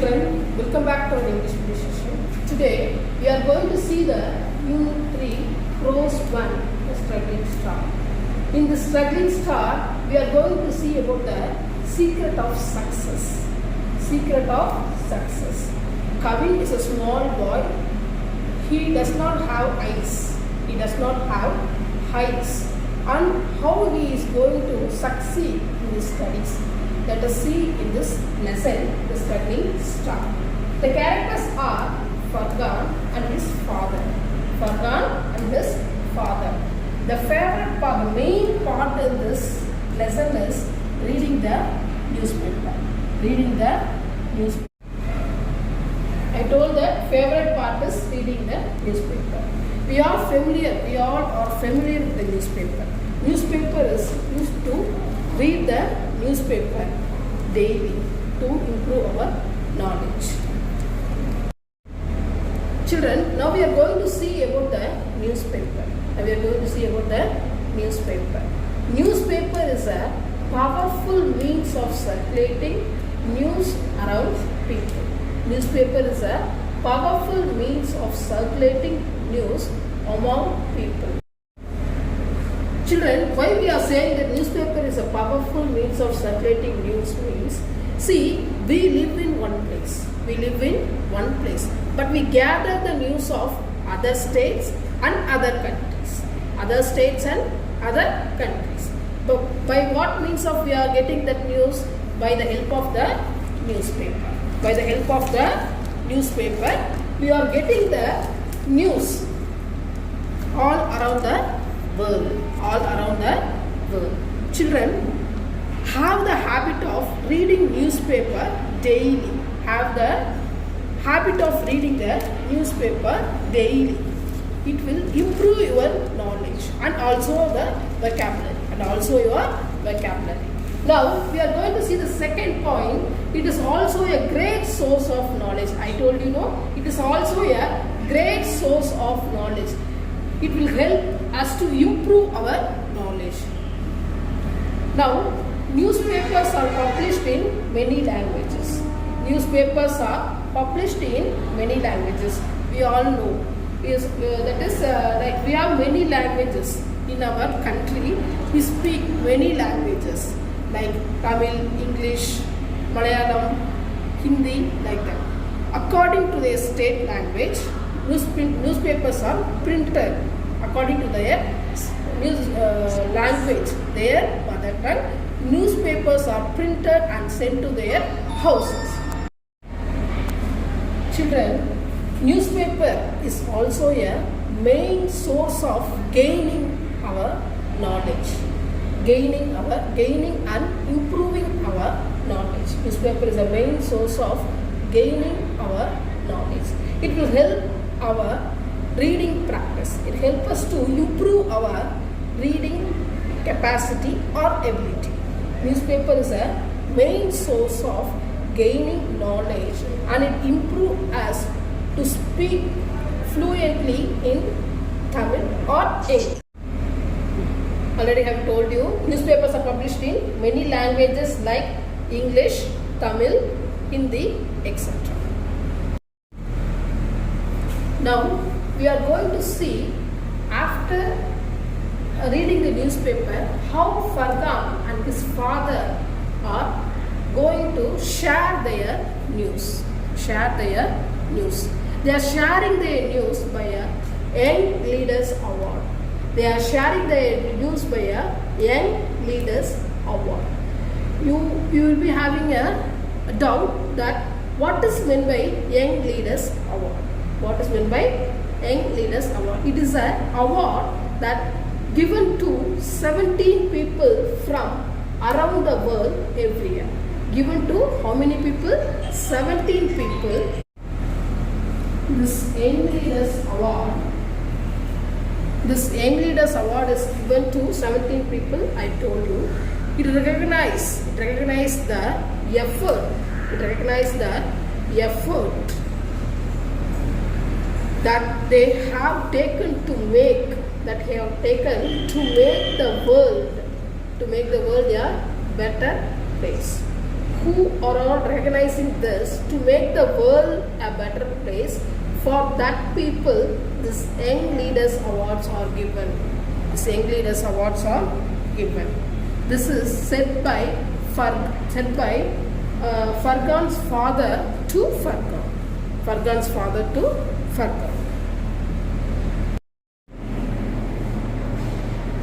Children, welcome back to our English video session. Today, we are going to see the Unit 3, Prose 1, the Struggling Star. In the Struggling Star, we are going to see about the secret of success. Secret of success. Kavin is a small boy. He does not have eyes. He does not have heights. And how he is going to succeed in his studies. Let us see in this lesson the Struggling Star. The characters are Fargan and his father. Fargan and his father. The favorite part, the main part in this lesson is reading the newspaper. Reading the newspaper. I told that favorite part is reading the newspaper. We all are familiar with the newspaper. Newspaper is used to read the newspaper daily to improve our knowledge. Children, now we are going to see about the newspaper. Newspaper is a powerful means of circulating news around people. Newspaper is a powerful means of circulating news among people. Children, why we are saying that newspaper is a powerful means of circulating news means, see, we live in one place. But we gather the news of other states and other countries. But by what means of we are getting that news? By the help of the newspaper. By the help of the newspaper, we are getting the news all around the world. Children, have the habit of reading newspaper daily. Have the habit of reading the newspaper daily. It will improve your knowledge and also the vocabulary. Now, we are going to see the second point. It is also a great source of knowledge. I told you, it is also a great source of knowledge. It will help us to improve our knowledge. Now, newspapers are published in many languages. We all know. Like we have many languages in our country. We speak many languages like Tamil, English, Malayalam, Hindi, like that. According to their state language, newspapers are printed according to their language, their mother tongue. Newspapers are printed and sent to their houses. Children, newspaper is also a main source of gaining our knowledge. Gaining and improving our knowledge. Newspaper is a main source of gaining our knowledge. It will help our reading practice. It helps us to improve our reading capacity or ability. Newspaper is a main source of gaining knowledge and it improves us to speak fluently in Tamil or English. Already have told you, newspapers are published in many languages like English, Tamil, Hindi, etc. Now, we are going to see after reading the newspaper how Fargan and his father are going to share their news. They are sharing their news by a Young Leaders Award. You will be having a doubt that what is meant by Young Leaders Award. It is an award that given to 17 people from around the world every year. Given to how many people? 17 people. This Young Leaders Award is given to 17 people, I told you. It recognizes the effort. That they have taken to make the world a better place. who are all recognizing this to make the world a better place. For that people, these Young Leaders Awards are given. These Young Leaders Awards are given. This is said by Fargan's father to Fargan. Fargan's father to Fargan.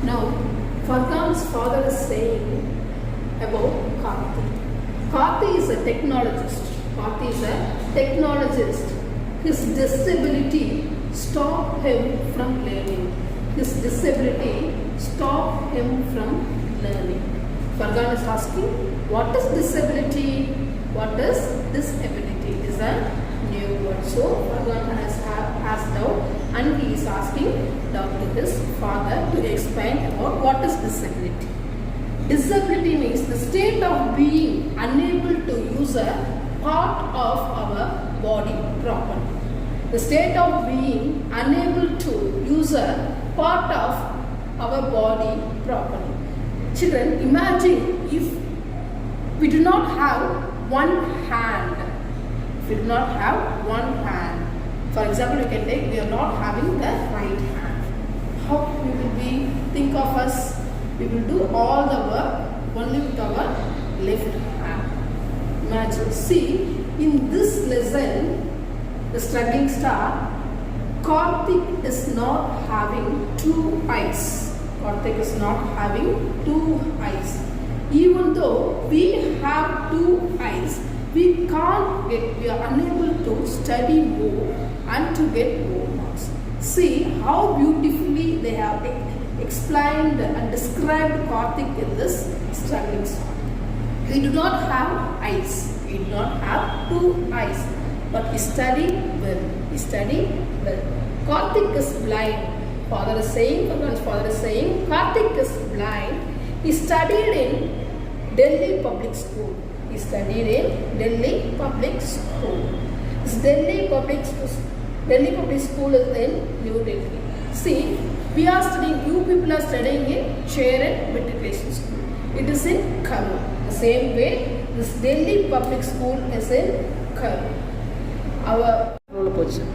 Now, Fargan's father is saying about Karthi. Karthi is a technologist. Karthi is a technologist. His disability stopped him from learning. His disability stopped him from learning. Fargan is asking, what is disability? What is disability? It is a new word. So Fargan has asked out and he is asking down to his father to explain about what is disability. Disability means the state of being unable to use a part of our body properly. The state of being unable to use a part of our body properly. Children, imagine if we do not have one hand. If we do not have one hand. For example, you can take we are not having the right hand. How we will be? Think of us. We will do all the work only with our left hand. Imagine. See, in this lesson, the struggling star, Karthik is not having two eyes. Karthik is not having two eyes. Even though we have two eyes, we are unable to study more and to get more marks. See how beautifully they have explained and described Karthik in this struggling star. We do not have eyes. We do not have two eyes. But we study well. We study well. Karthik is blind. Fargan's father is saying, Karthik is blind. He studied in Delhi public school. He studied in Delhi public school. This Delhi public school is in New Delhi. See, we are studying, you people are studying in Chair and Matriculation School. It is in Kharur. The same way, this Delhi public school is in Kharur. Our roller position.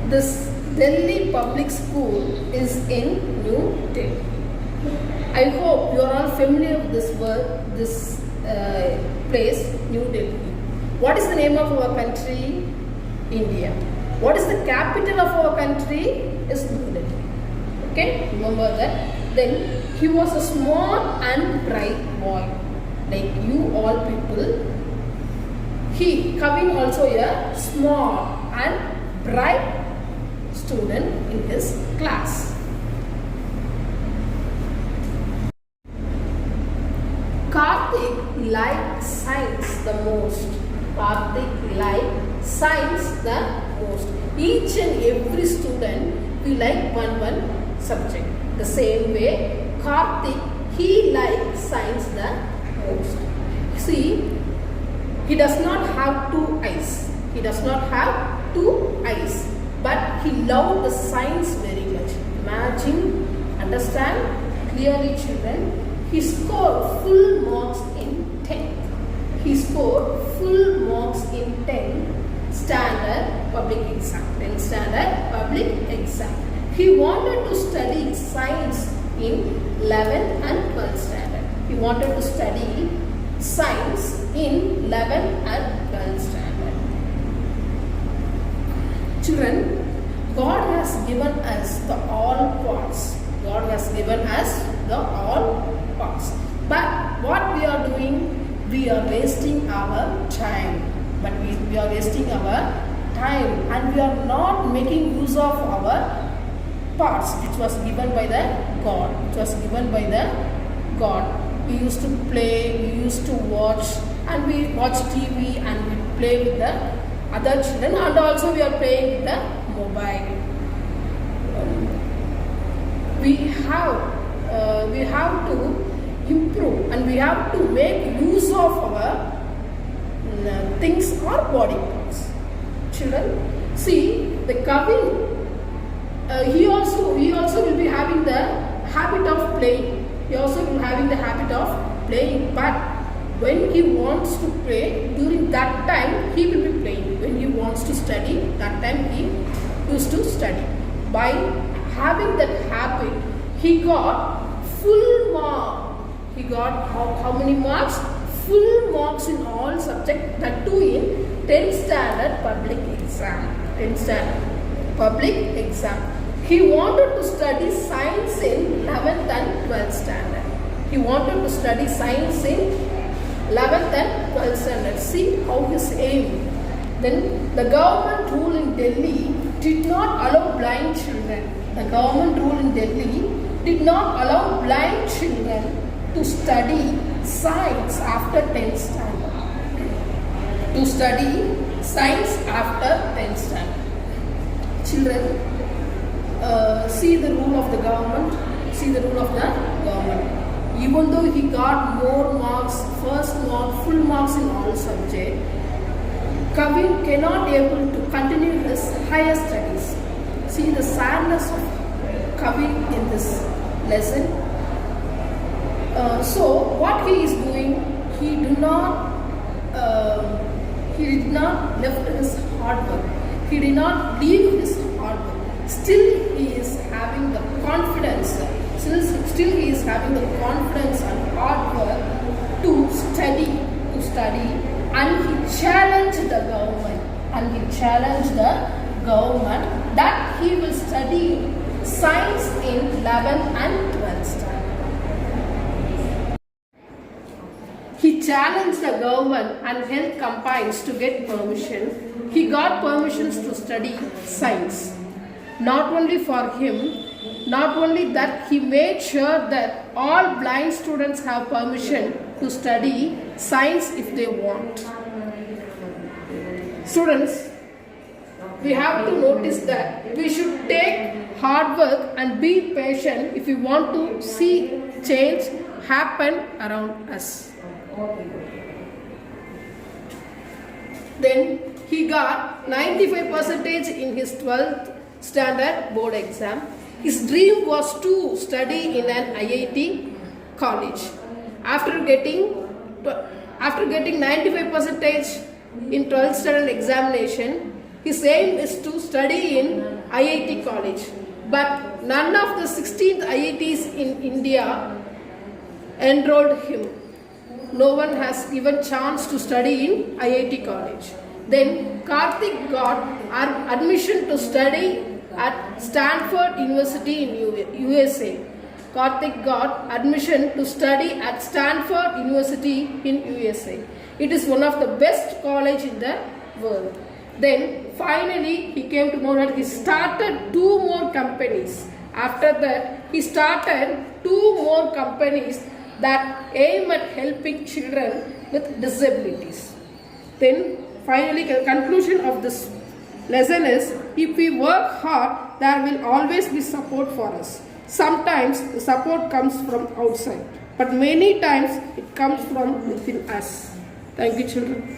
This Delhi public school is in New Delhi. I hope you are all familiar with this word, this place, New Delhi. What is the name of our country? India. What is the capital of our country? Is New Delhi. Okay, remember that. Then he was a small and bright boy, like you all people. Kavin also a small and bright student in his class. Karthik liked science the most. Karthik liked science the most. Each and every student we like one subject. The same way, Karthik, he liked science the most. See, he does not have two eyes. He does not have two eyes. But he loved the science very much. Imagine, understand clearly, children. He scored full marks in 10th. He scored full marks in 10th standard public exam. 10th standard public exam. He wanted to study science in 11th and 12th standard. He wanted to study science in 11th and 12th standard. Children, God has given us the all parts. God has given us the all parts. But what we are doing, we are wasting our time. But we are wasting our time and we are not making use of our parts which was given by the God. Which was given by the God. We used to play, we used to watch, and we watch TV and we play with the other children, and also we are playing with the mobile. We have to improve and we have to make use of our things or body parts. Children, see the Kavin, he also will be having the habit of playing. He also will be having the habit of playing, but When he wants to play, during that time he will be playing. When he wants to study, that time he used to study. By having that habit, he got full mark. He got how many marks? Full marks in all subjects, that too in 10th standard public exam. 10th standard public exam. He wanted to study science in 11th and 12th standard. He wanted to study science in 11th and 12th standard. See how his aim. Then the government rule in Delhi did not allow blind children. The government rule in Delhi did not allow blind children to study science after 10th standard. To study science after 10th standard. Children, see the rule of the government. See the rule of the government. Even though he got more marks, first mark, full marks in all subjects, Kavin cannot able to continue his higher studies. See the sadness of Kavin in this lesson. So what he is doing, he did not left his hard work. He did not leave his hard work. Still he is having the confidence. Still he is having the confidence and hard work to study, and he challenged the government. That he will study science in 11th and 12th standard. He challenged the government and held campaigns to get permission. He got permissions to study science. Not only for him, not only that, he made sure that all blind students have permission to study science if they want. Students, we have to notice that we should take hard work and be patient if we want to see change happen around us. Then he got 95% in his 12th standard board exam. His dream was to study in an IIT college. After getting 95% in 12th standard examination, his aim is to study in IIT college. But none of the 16th IITs in India enrolled him. No one has given chance to study in IIT college. Then Karthik got admission to study at Stanford University in USA. Karthik got admission to study at Stanford University in USA. It is one of the best college in the world. Then finally he came to know that he started 2 more companies. After that, he started 2 more companies that aim at helping children with disabilities. Then finally, the conclusion of this lesson is, if we work hard, there will always be support for us. Sometimes the support comes from outside, but many times it comes from within us. Thank you, children.